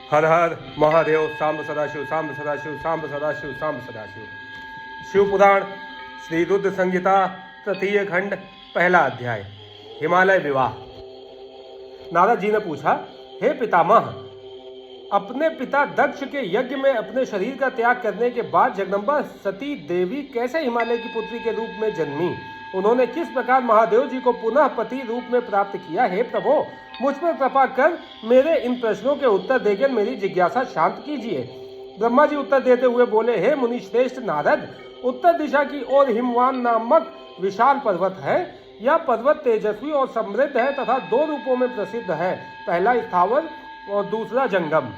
हर हर महादेव। सांब सदाशिव, सांब सदाशिव, सांब सदाशिव, सांब सदाशिव। शिव पुराण श्री रुद्र संहिता तृतीय खंड पहला अध्याय। हिमालय विवाह। नारद जी ने पूछा, हे पितामह, अपने पिता दक्ष के यज्ञ में अपने शरीर का त्याग करने के बाद जगदम्बा सती देवी कैसे हिमालय की पुत्री के रूप में जन्मी? उन्होंने किस प्रकार महादेव जी को पुनः पति रूप में प्राप्त किया? हे प्रभो, मुझ पर कृपा कर मेरे इन प्रश्नों के उत्तर देकर मेरी जिज्ञासा शांत कीजिए। ब्रह्मा जी उत्तर देते हुए बोले, हे मुनि श्रेष्ठ नारद, उत्तर दिशा की ओर हिमवान नामक विशाल पर्वत है। यह पर्वत तेजस्वी और समृद्ध है तथा दो रूपों में प्रसिद्ध है, पहला स्थावर और दूसरा जंगम।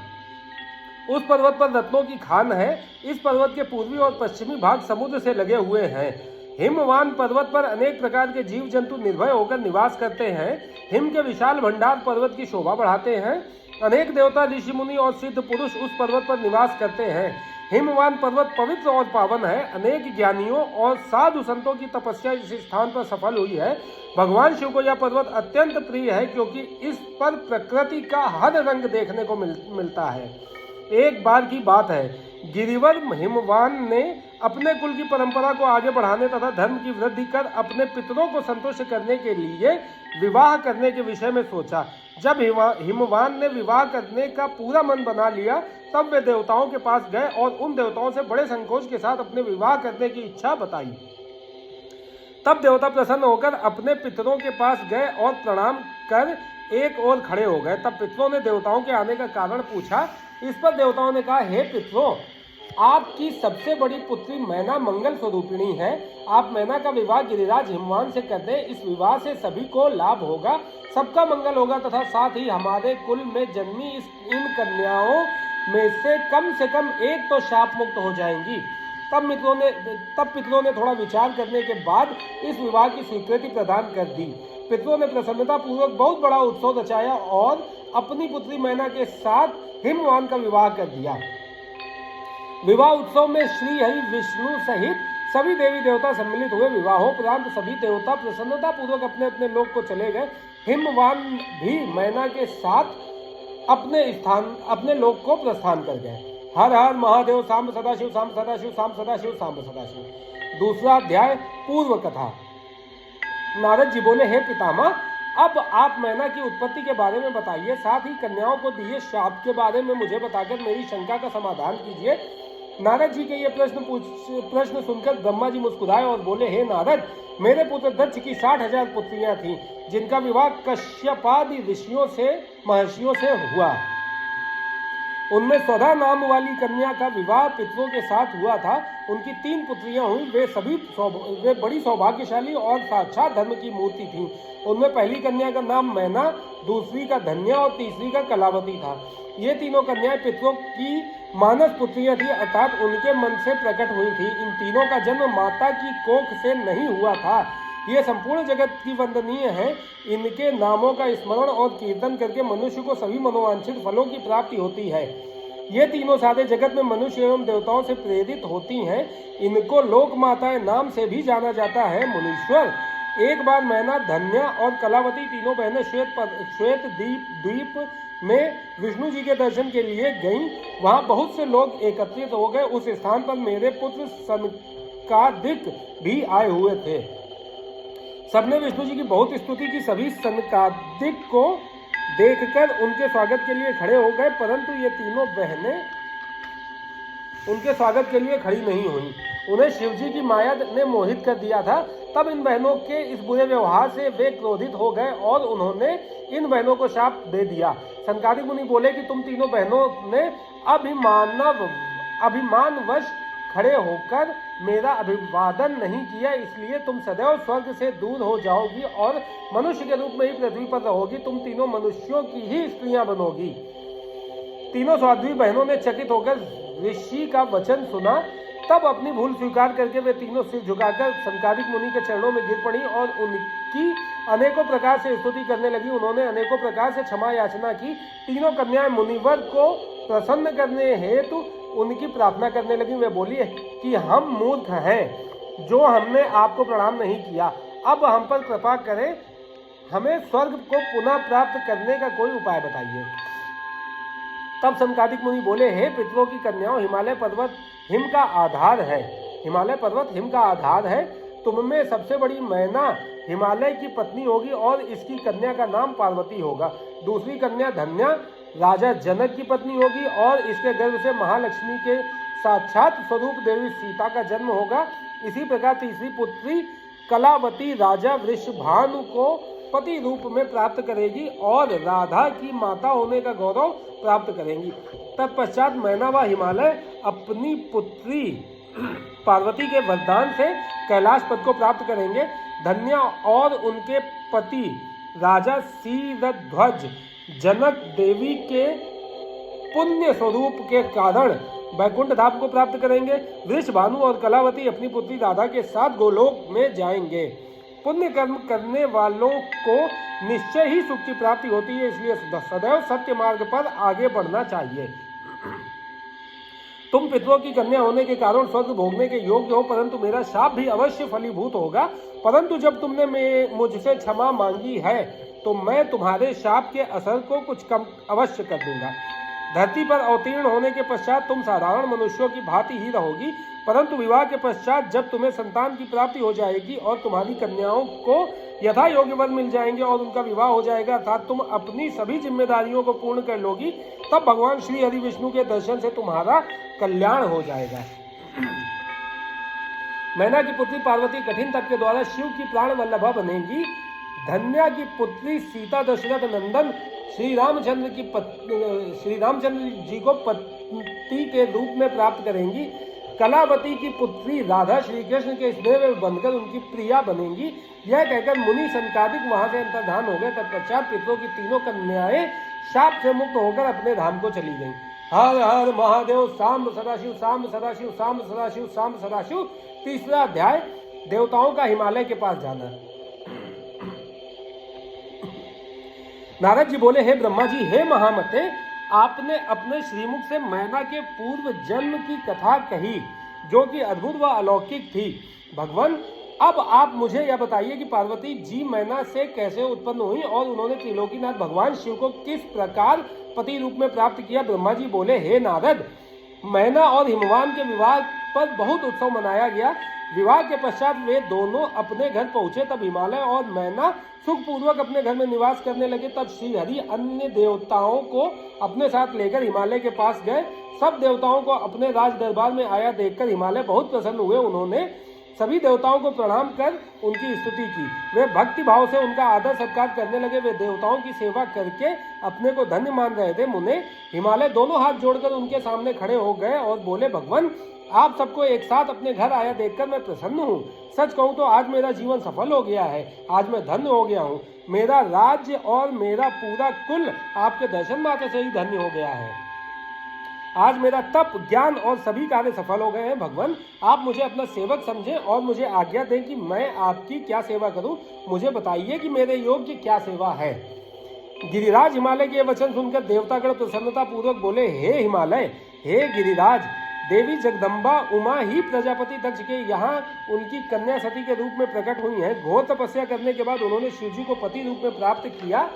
उस पर्वत पर रत्नों की खान है। इस पर्वत के पूर्वी और पश्चिमी भाग समुद्र से लगे हुए हैं। हिमवान पर्वत पर अनेक प्रकार के जीव जंतु निर्भय होकर निवास करते हैं। हिम के विशाल भंडार पर्वत की शोभा बढ़ाते हैं। अनेक देवता, ऋषि मुनि और सिद्ध पुरुष उस पर्वत पर निवास करते हैं। हिमवान पर्वत पवित्र और पावन है। अनेक ज्ञानियों और साधु संतों की तपस्या इस स्थान पर सफल हुई है। भगवान शिव को यह पर्वत अत्यंत प्रिय है, क्योंकि इस पर प्रकृति का हर रंग देखने को मिलता है। एक बार की बात है, गिरिवर हिमवान ने अपने कुल की परंपरा को आगे बढ़ाने तथा धर्म की वृद्धि कर अपने पितरों को संतुष्ट करने के लिए विवाह करने के विषय में सोचा। जब हिमवान ने विवाह करने का पूरा मन बना लिया, तब वे देवताओं के पास गए और उन देवताओं से बड़े संकोच के साथ अपने विवाह करने की इच्छा बताई। तब देवता प्रसन्न होकर अपने पितरों के पास गए और प्रणाम कर एक ओर खड़े हो गए। तब पितरों ने देवताओं के आने का कारण पूछा। इस पर देवताओं ने कहा, हे पितरों, आपकी सबसे बड़ी पुत्री मैना मंगल स्वरूपिणी है। आप मैना का विवाह गिरिराज हिमवान से कर दें। इस विवाह से सभी को लाभ होगा, सबका मंगल होगा तथा साथ ही हमारे कुल में जन्मी इन कन्याओं में से कम एक तो शाप मुक्त हो जाएंगी। तब पितरों ने थोड़ा विचार करने के बाद इस विवाह की स्वीकृति प्रदान कर दी। पितरों ने प्रसन्नता पूर्वक बहुत बड़ा उत्सव रचाया और अपनी पुत्री मैना के साथ हिमवान का विवाह कर दिया। विवाह उत्सव में श्री हरि विष्णु सहित सभी देवी देवता सम्मिलित हुए। विवाहोपरांत सभी देवता प्रसन्नता पूर्वक अपने अपने लोक को चले गए। हिमवान भी मैना के साथ अपने लोक को प्रस्थान कर गए। हर हर महादेव। सांब सदाशिव, सांब सदाशिव, सांब सदाशिव, सांब सदाशिव। दूसरा अध्याय, पूर्व कथा। नारद जी बोले, हे पितामह, अब आप मैना की उत्पत्ति के बारे में बताइए, साथ ही कन्याओं को दिए शाप के बारे में मुझे बताकर मेरी शंका का समाधान कीजिए। नारद जी के ये प्रश्न सुनकर ब्रह्मा जी मुस्कुराए और बोले, हे नारद, मेरे पुत्र दक्ष की 60,000 पुत्रियां थीं, जिनका विवाह कश्यपादि महर्षियों से हुआ। उनमें स्वधा नाम वाली कन्या का विवाह पितरों के साथ हुआ था। उनकी 3 पुत्रियां हुई। वे बड़ी सौभाग्यशाली और साक्षात धर्म की मूर्ति थीं। उनमें पहली कन्या का नाम मैना, दूसरी का धन्या और तीसरी का कलावती था। ये तीनों कन्याएं पितरों की मानस पुत्रियां थी, अर्थात उनके मन से प्रकट हुई थी। इन तीनों का जन्म माता की कोख से नहीं हुआ था। ये संपूर्ण जगत की वंदनीय है। इनके नामों का स्मरण और कीर्तन करके मनुष्य को सभी मनोवांछित फलों की प्राप्ति होती है। ये तीनों सारे जगत में मनुष्य एवं देवताओं से प्रेरित होती हैं। इनको लोक माताएं नाम से भी जाना जाता है। मुनीश्वर, एक बार मैना, धन्या और कलावती तीनों बहनें श्वेत द्वीप में विष्णु जी के दर्शन के लिए गईं। वहां बहुत से लोग एकत्रित हो गए। उस स्थान पर मेरे पुत्र सनकादिक भी आए हुए थे। सबने विष्णु जी की बहुत स्तुति की। सभी सनकादिक को देखकर उनके स्वागत के लिए खड़े हो गए, परंतु ये तीनों बहनें उनके स्वागत के लिए खड़ी नहीं हुई। उन्हें शिवजी की माया ने मोहित कर दिया था। तब इन बहनों के इस बुरे व्यवहार से वे क्रोधित हो गए और उन्होंने इन बहनों को शाप दे दिया। सनकादिक मुनि बोले कि तुम तीनों बहनों ने अभिमानवश खड़े होकर मेरा अभिवादन नहीं किया, इसलिए तुम सदैव स्वर्ग से दूर हो जाओगी और मनुष्य के रूप में ही पृथ्वी पर रहोगी। तुम तीनों मनुष्यों की ही स्त्रियां बनोगी। तीनों साध्वी बहनों ने चकित होकर ऋषि का वचन सुना। तब अपनी भूल स्वीकार करके वे तीनों सिर झुकाकर सनकादिक मुनि के चरणों में गिर पड़ी और उनकी अनेकों प्रकार से स्तुति करने लगी। उन्होंने अनेकों प्रकार से क्षमा याचना की। तीनों कन्याएं मुनिवर को प्रसन्न करने हेतु उनकी प्रार्थना करने लगी। वे बोली कि हम मूर्ख हैं जो हमने आपको प्रणाम नहीं किया। अब हम पर कृपा करें, हमें स्वर्ग को पुनः प्राप्त करने का कोई उपाय बताइए। तब सनकादिक मुनि बोले, हे पितरों की कन्याओं, हिमालय पर्वत हिम का आधार है। हिमालय पर्वत हिम का आधार है। तुम में सबसे बड़ी मैना हिमालय की पत्नी होगी और इसकी कन्या का नाम पार्वती होगा। दूसरी कन्या धन्या राजा जनक की पत्नी होगी और इसके गर्भ से महालक्ष्मी के साक्षात स्वरूप देवी सीता का जन्म होगा। इसी प्रकार तीसरी पुत्री कलावती राजा वृषभानु को पति रूप में प्राप्त करेगी और राधा की माता होने का गौरव प्राप्त करेंगी। तत्पश्चात मैना व हिमालय अपनी पुत्री पार्वती के वरदान से कैलाश पद को प्राप्त करेंगे। धन्या और उनके पति राजा शीरध्वज जनक देवी के पुण्य स्वरूप के कारण वैकुंठ धाम को प्राप्त करेंगे। वृषभानु और कलावती अपनी पुत्री राधा के साथ गोलोक में जाएंगे। पुण्य कर्म करने वालों को निश्चय ही सुख की प्राप्ति होती है, इसलिए सदैव सत्य मार्ग पर आगे बढ़ना चाहिए। तुम पितरों की कन्या होने के कारण स्वर्ग भोगने के योग्य हो, परंतु मेरा शाप भी अवश्य फलीभूत होगा। परंतु जब तुमने मुझसे क्षमा मांगी है तो मैं तुम्हारे शाप के असर को कुछ कम अवश्य कर दूंगा। धरती पर अवतीर्ण होने के पश्चात तुम साधारण मनुष्यों की भांति ही रहोगी, परंतु विवाह के पश्चात जब तुम्हें संतान की प्राप्ति हो जाएगी और तुम्हारी कन्याओं को यथा योग्य वर मिल जाएंगे और उनका विवाह हो जाएगा, अर्थात तुम अपनी सभी जिम्मेदारियों को पूर्ण कर लोगी, तब भगवान श्री हरि विष्णु के दर्शन से तुम्हारा कल्याण हो जाएगा। मैना की पुत्री पार्वती कठिन तप के द्वारा शिव की प्राण वल्लभा बनेगी। धन्या की पुत्री सीता दशरथ नंदन श्री रामचंद्र जी को पति के रूप में प्राप्त करेंगी। कलावती की पुत्री राधा श्री कृष्ण के स्नेह में बनकर उनकी प्रिया बनेंगी। यह कहकर मुनि सनकादिक वहां से अंतर्धान हो गए। तत्पश्चात पितरों की तीनों कन्याएं शाप से मुक्त होकर अपने धाम को चली गईं। हर हर महादेव, सांब सदाशिव, सांब सदाशिव, सांब सदाशिव, सांब सदाशिव। तीसरा अध्याय, देवताओं का हिमालय के पास जाना। नारद जी बोले, हे ब्रह्मा जी, हे महामते, आपने अपने श्रीमुख से मैना के पूर्व जन्म की कथा कही जो कि अद्भुत व अलौकिक थी। भगवान, अब आप मुझे यह बताइए कि पार्वती जी मैना से कैसे उत्पन्न हुई और उन्होंने त्रिलोकीनाथ भगवान शिव को किस प्रकार पति रूप में प्राप्त किया। ब्रह्मा जी बोले, हे नारद, मैना और हिमवान के विवाह पर बहुत उत्सव मनाया गया। विवाह के पश्चात वे दोनों अपने घर पहुंचे। तब हिमालय और मैना सुखपूर्वक अपने घर में निवास करने लगे। तब श्री हरि अन्य देवताओं को अपने साथ लेकर हिमालय के पास गए। सब देवताओं को अपने राज दरबार में आया देखकर हिमालय बहुत प्रसन्न हुए। उन्होंने सभी देवताओं को प्रणाम कर उनकी स्तुति की। वे भक्ति भाव से उनका आदर सत्कार करने लगे। वे देवताओं की सेवा करके अपने को धन्य मान रहे थे। मुने हिमालय दोनों हाथ जोड़कर उनके सामने खड़े हो गए और बोले, भगवान, आप सबको एक साथ अपने घर आया देखकर मैं प्रसन्न हूँ। सच कहूँ तो आज मेरा जीवन सफल हो गया है। आज मैं धन्य हो गया हूँ। मेरा राज्य और मेरा पूरा कुल आपके दर्शन मात्र से ही धन्य हो गया है। आज मेरा तप, ज्ञान और सभी कार्य सफल हो गए हैं। भगवान, आप मुझे अपना सेवक समझें और मुझे आज्ञा दें कि मैं आपकी क्या सेवा करूं। मुझे बताइए कि मेरे योग्य क्या सेवा है। गिरिराज हिमालय के वचन सुनकर देवतागण प्रसन्नता पूर्वक बोले, हे हिमालय, हे गिरिराज, देवी जगदम्बा उमा ही प्रजापति दक्ष के यहाँ उनकी कन्या सती के रूप में प्रकट हुई है। घोर तपस्या करने के बाद उन्होंने शिव जी को पति रूप में प्राप्त किया,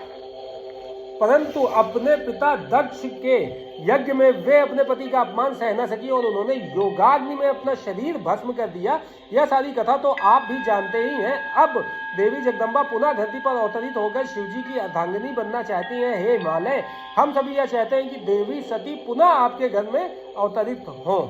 परंतु अपने पिता दक्ष के यज्ञ में वे अपने पति का अपमान सह न सकी और उन्होंने योगाग्नि में अपना शरीर भस्म कर दिया। यह सारी कथा तो आप भी जानते ही हैं। अब देवी जगदम्बा पुनः धरती पर अवतरित होकर शिव जी की अर्धांगिनी बनना चाहती हैं। हे हिमालय, हम सभी यह चाहते हैं कि देवी सती पुनः आपके घर में अवतरित हो।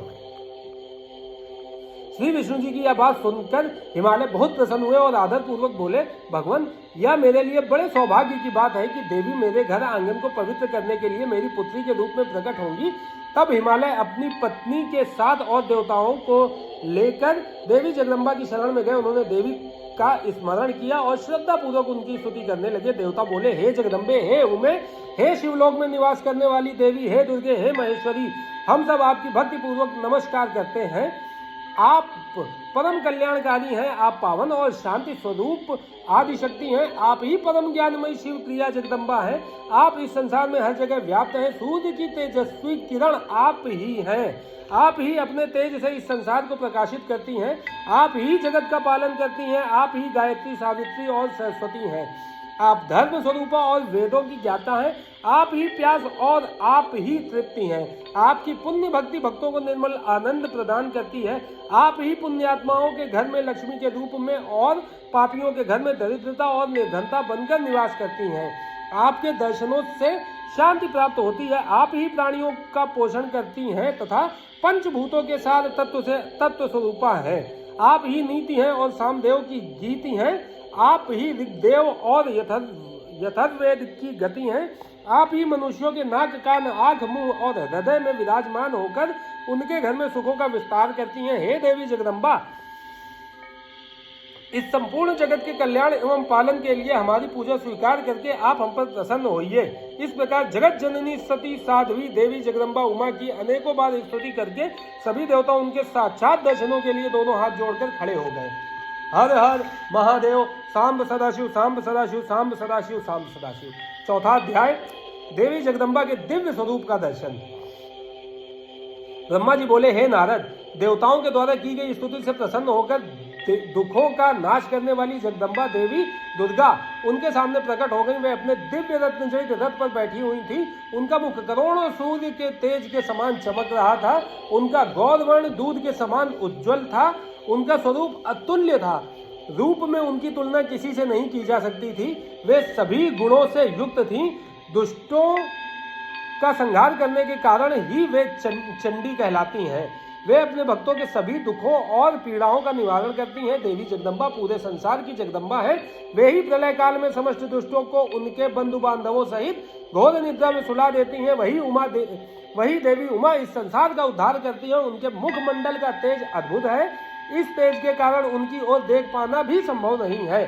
श्री विष्णु जी की यह बात सुनकर हिमालय बहुत प्रसन्न हुए और आदर पूर्वक बोले, भगवान, यह मेरे लिए बड़े सौभाग्य की बात है कि देवी मेरे घर आंगन को पवित्र करने के लिए मेरी पुत्री के रूप में प्रकट होंगी। तब हिमालय अपनी पत्नी के साथ और देवताओं को लेकर देवी जगदम्बा की शरण में गए। उन्होंने देवी का स्मरण किया और श्रद्धा पूर्वक उनकी स्तुति करने लगे। देवता बोले, हे जगदम्बे, हे उमे, हे शिवलोक में निवास करने वाली देवी, हे दुर्गे, हे महेश्वरी, हम सब आपकी भक्ति पूर्वक नमस्कार करते हैं। आप परम कल्याणकारी हैं। आप पावन और शांति स्वरूप आदि शक्ति हैं। आप ही परम ज्ञानमयी शिव प्रिया जगदम्बा हैं। आप इस संसार में हर जगह व्याप्त हैं। सूर्य की तेजस्वी किरण आप ही हैं। आप ही अपने तेज से इस संसार को प्रकाशित करती हैं। आप ही जगत का पालन करती हैं। आप ही गायत्री, सावित्री और सरस्वती हैं। आप धर्म स्वरूपा और वेदों की ज्ञाता हैं। आप ही प्यास और आप ही तृप्ति हैं। आपकी पुण्य भक्ति भक्तों को निर्मल आनंद प्रदान करती है। आप ही पुण्यात्माओं के घर में लक्ष्मी के रूप में और पापियों के घर में दरिद्रता और निर्धनता बनकर निवास करती हैं। आपके दर्शनों से शांति प्राप्त होती है। आप ही प्राणियों का पोषण करती हैं तथा पंचभूतों के साथ तत्व स्वरूपा है। आप ही नीति हैं और सामदेव की गीति हैं। आप ही ऋग्देव और यथर्वेद की गति हैं। आप ही मनुष्यों के नाक कान आंख मुंह और हृदय में विराजमान होकर उनके घर में सुखों का विस्तार करती हैं। हे देवी जगदम्बा, इस संपूर्ण जगत के कल्याण एवं पालन के लिए हमारी पूजा स्वीकार करके आप हम पर प्रसन्न होइए। इस प्रकार जगत जननी सती साध्वी देवी जगदम्बा उमा की अनेकों बार स्तुति करके सभी देवता उनके साक्षात दर्शनों के लिए दोनों हाथ जोड़कर खड़े हो गए। हर हर महादेव, सांब सदाशिव, सांब सदाशिव, सांब सदाशिव, सांब सदाशिव। चौथा अध्याय, देवी जगदम्बा के दिव्य स्वरूप का दर्शन। ब्रह्मा जी बोले, हे नारद, देवताओं के द्वारा की गई स्तुति से प्रसन्न होकर दुखों का नाश करने वाली जगदम्बा देवी दुर्गा उनके सामने प्रकट हो गई। वे अपने दिव्य रत्न जड़ित रथ पर बैठी हुई थी। उनका मुख करोड़ों सूर्य के तेज के समान चमक रहा था। उनका गौरवर्ण दूध के समान उज्जवल था। उनका स्वरूप अतुल्य था। रूप में उनकी तुलना किसी से नहीं की जा सकती थी। वे सभी गुणों से युक्त थीं। दुष्टों का संहार करने के कारण ही वे चंडी कहलाती हैं। वे अपने भक्तों के सभी दुखों और पीड़ाओं का निवारण करती हैं। देवी जगदम्बा पूरे संसार की जगदम्बा है। वे ही प्रलय काल में समस्त दुष्टों को उनके बंधु बांधवों सहित घोर निद्रा में सुला देती हैं। वही देवी उमा इस संसार का उद्धार करती है। उनके मुखमंडल का तेज अद्भुत है। इस तेज के कारण उनकी ओर देख पाना भी संभव नहीं है।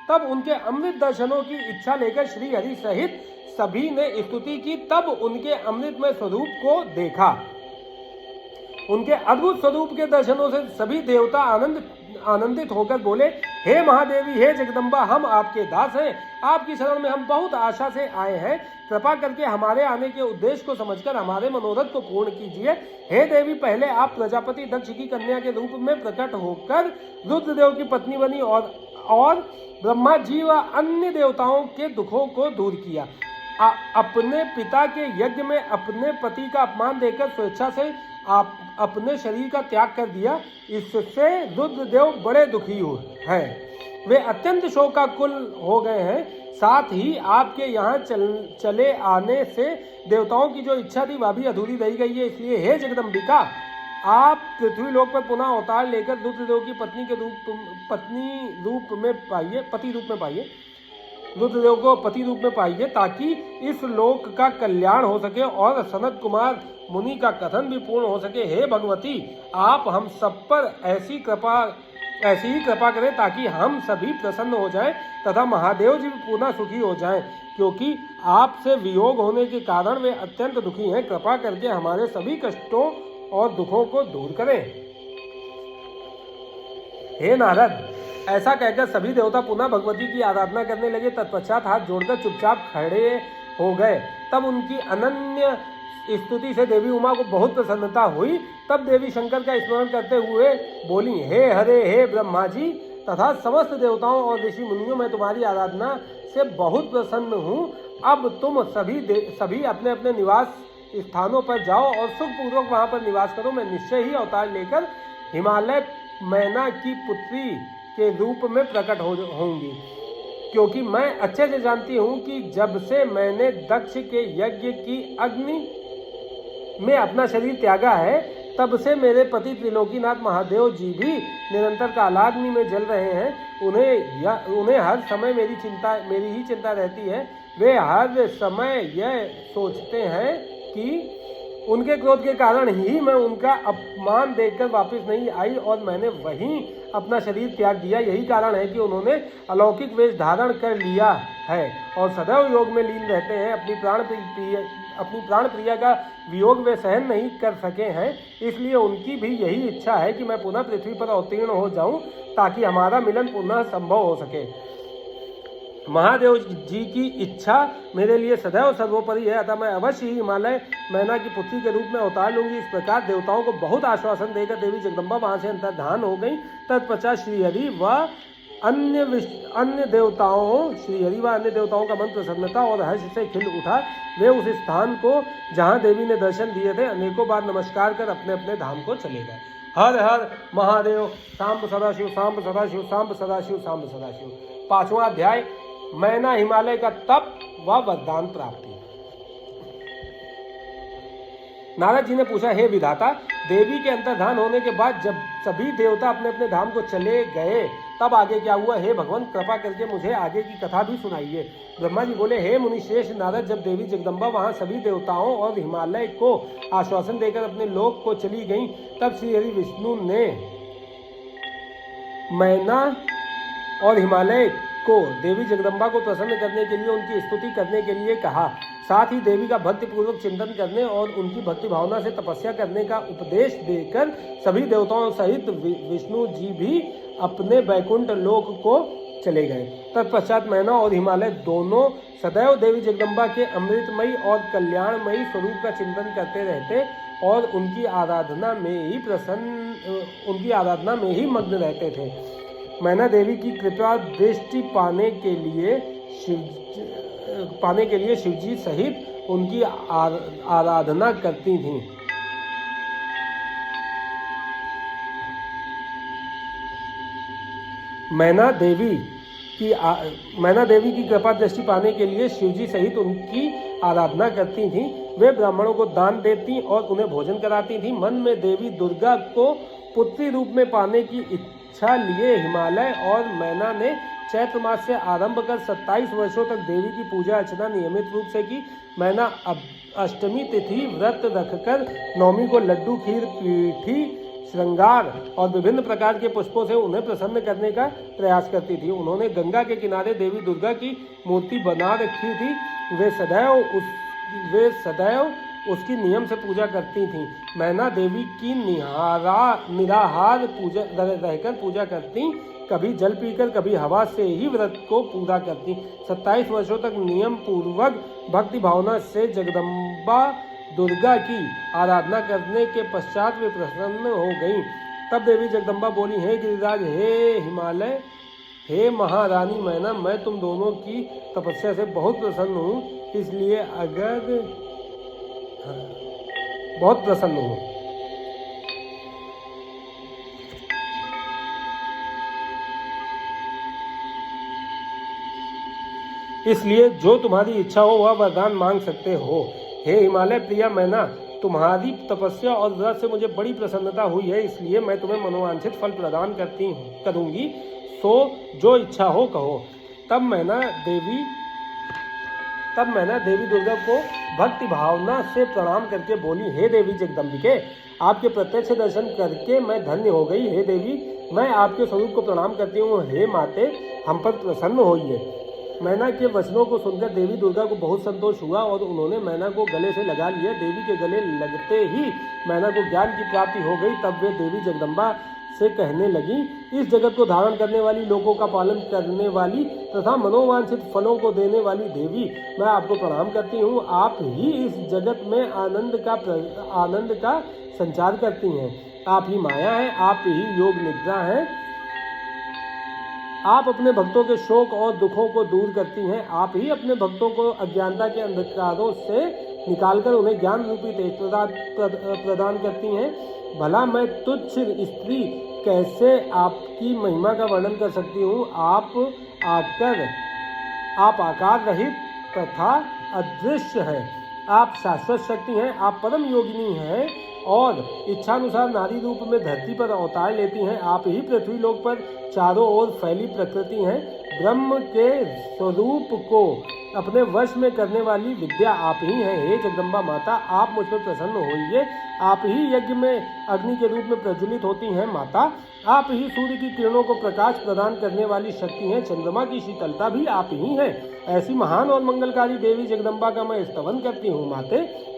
तब उनके अमृत दर्शनों की इच्छा लेकर श्री हरि सहित सभी ने स्तुति की। तब उनके अमृतमय स्वरूप को देखा। उनके अद्भुत स्वरूप के दर्शनों से सभी देवता आनंदित होकर बोले, हे महादेवी, हे जगदम्बा, हम आपके दास हैं। आपकी शरण में हम बहुत आशा से आए हैं। कृपा करके हमारे आने के उद्देश्य को समझकर हमारे मनोरथ को पूर्ण कीजिए। हे देवी, पहले आप प्रजापति दक्ष की कन्या के रूप में प्रकट होकर रुद्रदेव की पत्नी बनी और ब्रह्मा जी व अन्य देवताओं के दुखों को दूर किया। अपने पिता के यज्ञ में अपने पति का अपमान देकर स्वेच्छा से आप अपने शरीर का त्याग कर दिया। इससे रुद्रदेव बड़े दुखी हैं। वे अत्यंत शोकाकुल हो गए हैं। साथ ही आपके यहाँ चले आने से देवताओं की जो इच्छा थी वह भी अधूरी रह गई है। इसलिए हे जगदम्बिका, आप पृथ्वी लोक पर पुनः अवतार लेकर रुद्रदेव की पति रूप में पाइए। रुद्रदेव को पति रूप में पाइए ताकि इस लोक का कल्याण हो सके और सनत कुमार मुनि का कथन भी पूर्ण हो सके। हे भगवती, आप हम सब पर ऐसी ही कृपा करें ताकि हम सभी प्रसन्न हो जाएं तथा महादेव जी भी पुनः सुखी हो जाएं, क्योंकि आपसे वियोग होने के कारण वे अत्यंत दुखी हैं। कृपा करके हमारे सभी कष्टों और दुखों को दूर करें। हे नारद, ऐसा कहकर सभी देवता पुनः भगवती की आराधना करने लगे। तत्पश्चात हाथ जोड़कर चुपचाप खड़े हो गए। तब उनकी अनन्य स्तुति से देवी उमा को बहुत प्रसन्नता हुई। तब देवी शंकर का स्मरण करते हुए बोली, हे हरे, हे ब्रह्मा जी तथा समस्त देवताओं और ऋषि मुनियों, मैं तुम्हारी आराधना से बहुत प्रसन्न हूँ। अब तुम सभी अपने अपने निवास स्थानों पर जाओ और सुखपूर्वक वहाँ पर निवास करो। मैं निश्चय ही अवतार लेकर हिमालय मैना की पुत्री के रूप में प्रकट होंगी, क्योंकि मैं अच्छे से जानती हूँ कि जब से मैंने दक्ष के यज्ञ की अग्नि में अपना शरीर त्यागा है, तब से मेरे पति त्रिलोकीनाथ महादेव जी भी निरंतर कालाग्नि में जल रहे हैं। उन्हें हर समय मेरी ही चिंता रहती है। वे हर समय यह सोचते हैं कि उनके क्रोध के कारण ही मैं उनका अपमान देखकर वापस नहीं आई और मैंने वहीं अपना शरीर त्याग दिया। यही कारण है कि उन्होंने अलौकिक वेश धारण कर लिया है और सदैव योग में लीन रहते हैं। अपनी प्राण प्रिया का वियोग वे सहन नहीं कर सके हैं, इसलिए उनकी भी यही इच्छा है कि मैं पुनः पृथ्वी पर अवतीर्ण हो जाऊं ताकि हमारा मिलन पुनः संभव हो सके। महादेव जी की इच्छा मेरे लिए सदैव सर्वोपरि है, अतः मैं अवश्य ही हिमालय मैना की पुत्री के रूप में अवतार लूंगी। इस प्रकार देवताओं को बहुत आश्वासन देकर देवी जगदम्बा वहां से अंतर्धान हो गई। तत्पश्चात श्रीहरि व अन्य देवताओं श्रीहरि व अन्य देवताओं का मन प्रसन्नता और हर्ष से खिल उठा। वे उस स्थान को जहाँ देवी ने दर्शन दिए थे अनेकों बार नमस्कार कर अपने अपने धाम को चले गए। हर हर महादेव। सांब सदाशिव सांब सदाशिव सांब सदाशिव सांब सदाशिव। 5वां अध्याय, मैना हिमालय का तप व वरदान प्राप्ति। नारद जी ने पूछा, हे विधाता, देवी के अंतर्धान होने के बाद जब सभी देवता अपने अपने धाम को चले गए तब आगे क्या हुआ? हे भगवान, कृपा करके मुझे आगे की कथा भी सुनाइए। ब्रह्मा जी बोले, हे मुनिश्रेष्ठ नारद, जब देवी जगदम्बा वहां सभी देवताओं और हिमालय को आश्वासन देकर अपने लोक को चली गईं, तब श्री हरि विष्णु ने मैना और हिमालय को देवी जगदम्बा को प्रसन्न करने के लिए उनकी स्तुति करने के लिए कहा। साथ ही देवी का भक्तिपूर्वक चिंतन करने और उनकी भक्ति भावना से तपस्या करने का उपदेश देकर सभी देवताओं सहित विष्णु जी भी अपने वैकुंठ लोक को चले गए। तत्पश्चात मैना और हिमालय दोनों सदैव देवी जगदम्बा के अमृतमयी और कल्याणमयी स्वरूप का चिंतन करते रहते और उनकी आराधना में ही मग्न रहते थे। मैना देवी की कृपा दृष्टि पाने के लिए शिवजी सहित उनकी आराधना करती थीं। मैना देवी की कृपा दृष्टि पाने के लिए शिवजी सहित उनकी आराधना करती थीं। वे ब्राह्मणों को दान देती और उन्हें भोजन कराती थीं। मन में देवी दुर्गा को पुत्री रूप में पाने की इच्छा लिए हिमालय और मैना ने चैत्र मास से आरंभ कर 27 वर्षों तक देवी की पूजा अर्चना नियमित रूप से की। मैना अष्टमी तिथि व्रत रखकर नवमी को लड्डू, खीर, पीठी, श्रृंगार और विभिन्न प्रकार के पुष्पों से उन्हें प्रसन्न करने का प्रयास करती थी। उन्होंने गंगा के किनारे देवी दुर्गा की मूर्ति बना रखी थी। वे सदैव उसकी नियम से पूजा करती थीं। मैना देवी की निराहार रहकर पूजा करती, कभी जल पीकर कभी हवा से ही व्रत को पूरा करती। 27 वर्षों तक नियम पूर्वक भक्ति भावना से जगदम्बा दुर्गा की आराधना करने के पश्चात वे प्रसन्न हो गईं। तब देवी जगदम्बा बोली, हे गिरिराज, हे हिमालय, हे महारानी मैना, मैं तुम दोनों की तपस्या से बहुत प्रसन्न हूँ, इसलिए बहुत प्रसन्न हूँ। इसलिए जो तुम्हारी इच्छा हो वह वरदान मांग सकते हो। हे हिमालय प्रिया मैना, तुम्हारी तपस्या और व्रत से मुझे बड़ी प्रसन्नता हुई है, इसलिए मैं तुम्हें मनोवांछित फल प्रदान करूंगी। सो जो इच्छा हो कहो। तब मैना देवी दुर्गा को भक्ति भावना से प्रणाम करके बोली, हे देवी जगदम्बिके, आपके प्रत्यक्ष दर्शन करके मैं धन्य हो गई। हे देवी, मैं आपके स्वरूप को प्रणाम करती हूँ। हे माते, हम पर प्रसन्न होइए। मैना के वचनों को सुनकर देवी दुर्गा को बहुत संतोष हुआ और उन्होंने मैना को गले से लगा लिया। देवी के गले लगते ही मैना को ज्ञान की प्राप्ति हो गई। तब वे देवी जगदम्बा से कहने लगी, इस जगत को धारण करने वाली, लोगों का पालन करने वाली तथा मनोवांछित फलों को देने वाली देवी, मैं आपको प्रणाम करती हूँ। आप ही इस जगत में आनंद का संचार करती हैं। आप ही माया हैं, आप ही योग निद्रा हैं। आप अपने भक्तों के शोक और दुखों को दूर करती हैं। आप ही अपने भक्तों को अज्ञानता के अंधकारों से निकालकर उन्हें ज्ञान रूपी तेज प्रदान करती हैं। भला मैं तुच्छ स्त्री कैसे आपकी महिमा का वर्णन कर सकती हूँ। आप आकार रहित तथा अदृश्य हैं। आप शाश्वत शक्ति हैं। आप परम योगिनी हैं और इच्छानुसार नारी रूप में धरती पर अवतार लेती हैं। आप ही पृथ्वी लोक पर चारों ओर फैली प्रकृति हैं। ब्रह्म के स्वरूप को अपने वश में करने वाली विद्या आप ही हैं। हे जगदम्बा माता, आप मुझ पर प्रसन्न होइए। आप ही यज्ञ में अग्नि के रूप में प्रज्वलित होती हैं। माता, आप ही सूर्य की किरणों को प्रकाश प्रदान करने वाली शक्ति हैं। चंद्रमा की शीतलता भी आप ही हैं। ऐसी महान और मंगलकारी देवी जगदम्बा का मैं स्तवन करती हूँ। माते,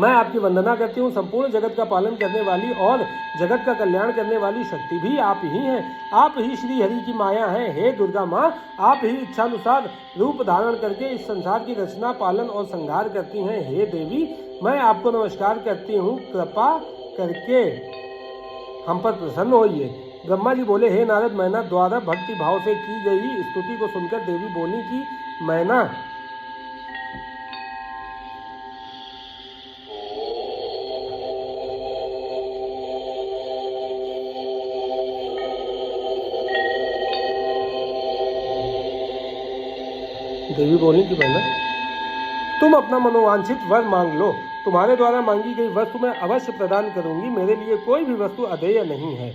मैं आपकी वंदना करती हूँ। संपूर्ण जगत का पालन करने वाली और जगत का कल्याण करने वाली शक्ति भी आप ही हैं। आप ही श्री हरि की माया हैं। हे दुर्गा माँ, आप ही इच्छानुसार रूप धारण करके इस संसार की रचना, पालन और संहार करती हैं। हे देवी, मैं आपको नमस्कार करती हूँ। कृपा करके हम पर प्रसन्न होइए। ब्रह्मा जी बोले, हे नारद, मैना द्वारा भक्ति भाव से की गई स्तुति को सुनकर देवी बोली कि मैना देवी बोली कि मैना तुम अपना मनोवांछित वर मांग लो, तुम्हारे द्वारा मांगी गई वस्तु मैं अवश्य प्रदान करूंगी, मेरे लिए कोई भी वस्तु अधेय नहीं है।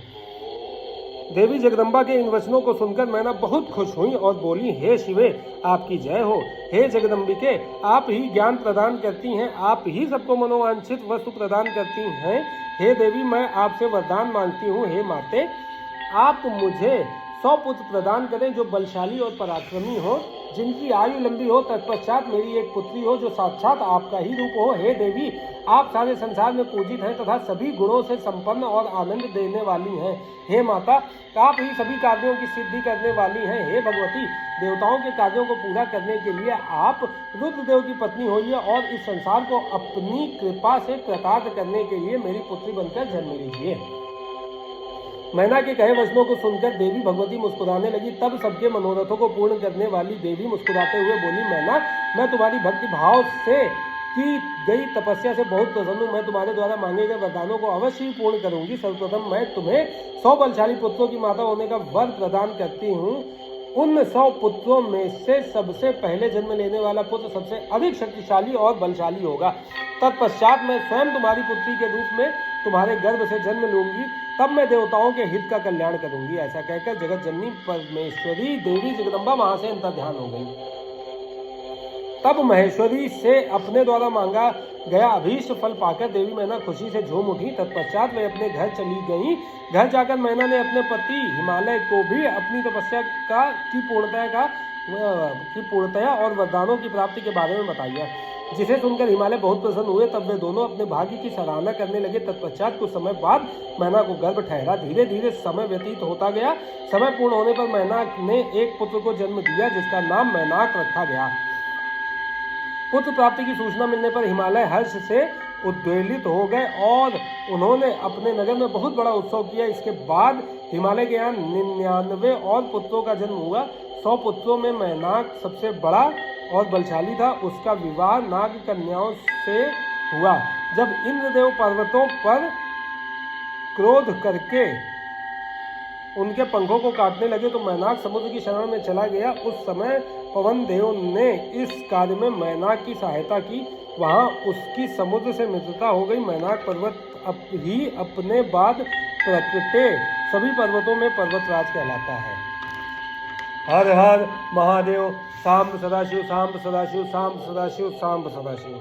देवी जगदम्बा के इन वचनों को सुनकर मैना बहुत खुश हुई और बोली, हे शिवे, आपकी जय हो। हे जगदम्बिके, आप ही ज्ञान प्रदान करती हैं, आप ही सबको मनोवांछित वस्तु प्रदान करती हैं। हे देवी, मैं आपसे वरदान मांगती हूँ, हे माते, आप मुझे 100 पुत्र प्रदान करें जो बलशाली और पराक्रमी हो, जिनकी आयु लंबी हो, तत्पश्चात मेरी एक पुत्री हो जो साक्षात आपका ही रूप हो। हे देवी, आप सारे संसार में पूजित हैं तथा सभी गुणों से संपन्न और आनंद देने वाली हैं। हे माता, आप ही सभी कार्यों की सिद्धि करने वाली हैं। हे भगवती, देवताओं के कार्यों को पूरा करने के लिए आप रुद्रदेव की पत्नी होइए और इस संसार को अपनी कृपा से प्रकाश करने के लिए मेरी पुत्री बनकर जन्म लीजिए। मैना के कहे वचनों को सुनकर देवी भगवती मुस्कुराने लगी। तब सबके मनोरथों को पूर्ण करने वाली देवी मुस्कुराते हुए बोली, मैना, मैं तुम्हारी भक्ति भाव से की गई तपस्या से बहुत प्रसन्न हूँ। मैं तुम्हारे द्वारा मांगे गए वरदानों को अवश्य ही पूर्ण करूंगी। सर्वप्रथम मैं तुम्हें 100 बलशाली पुत्रों की माता होने का वर प्रदान करती हूँ। उन 100 पुत्रों में से सबसे पहले जन्म लेने वाला पुत्र सबसे अधिक शक्तिशाली और बलशाली होगा। तत्पश्चात मैं स्वयं तुम्हारी पुत्री के रूप में तुम्हारे गर्भ से जन्म लूंगी, तब मैं देवताओं के हित का कल्याण करूंगी। ऐसा कहकर जगत जननी परमेश्वरी देवी जगदम्बा वहां से अंतर्ध्यान हो गई। तब महेश्वरी से अपने द्वारा मांगा गया अभीष्ट फल पाकर देवी मैना खुशी से झूम उठी। तत्पश्चात वे अपने घर चली गईं। घर जाकर मैना ने अपने पति हिमालय को भी अपनी तपस्या की पूर्णतया और वरदानों की प्राप्ति के बारे में बताया, जिसे सुनकर हिमालय बहुत प्रसन्न हुए। तब वे दोनों अपने भाग्य की सराहना करने लगे। तत्पश्चात कुछ समय बाद मैना को गर्भ ठहरा। धीरे धीरे समय व्यतीत होता गया। समय पूर्ण होने पर मैना ने एक पुत्र को जन्म दिया, जिसका नाम मैनाक रखा गया। पुत्र प्राप्ति की सूचना मिलने पर हिमालय हर्ष से उद्वेलित हो गए और उन्होंने अपने नगर में बहुत बड़ा उत्सव किया। इसके बाद हिमालय के यहाँ 99 और पुत्रों का जन्म हुआ। 100 पुत्रों में मैनाक सबसे बड़ा और बलशाली था। उसका विवाह नाग कन्याओं से हुआ। जब इंद्रदेव पर्वतों पर क्रोध करके उनके पंखों को काटने लगे तो मैनाक समुद्र की शरण में चला गया। उस समय पवन देव ने इस कार्य में मैनाक की सहायता की। वहां उसकी समुद्र से मित्रता हो गई। मैनाक पर्वत ही अपने बाद प्रकटे सभी पर्वतों में पर्वतराज कहलाता है। हर हर महादेव। सांब सदाशिव, सांब सदाशिव, सांब सदाशिव, सांब सदाशिव।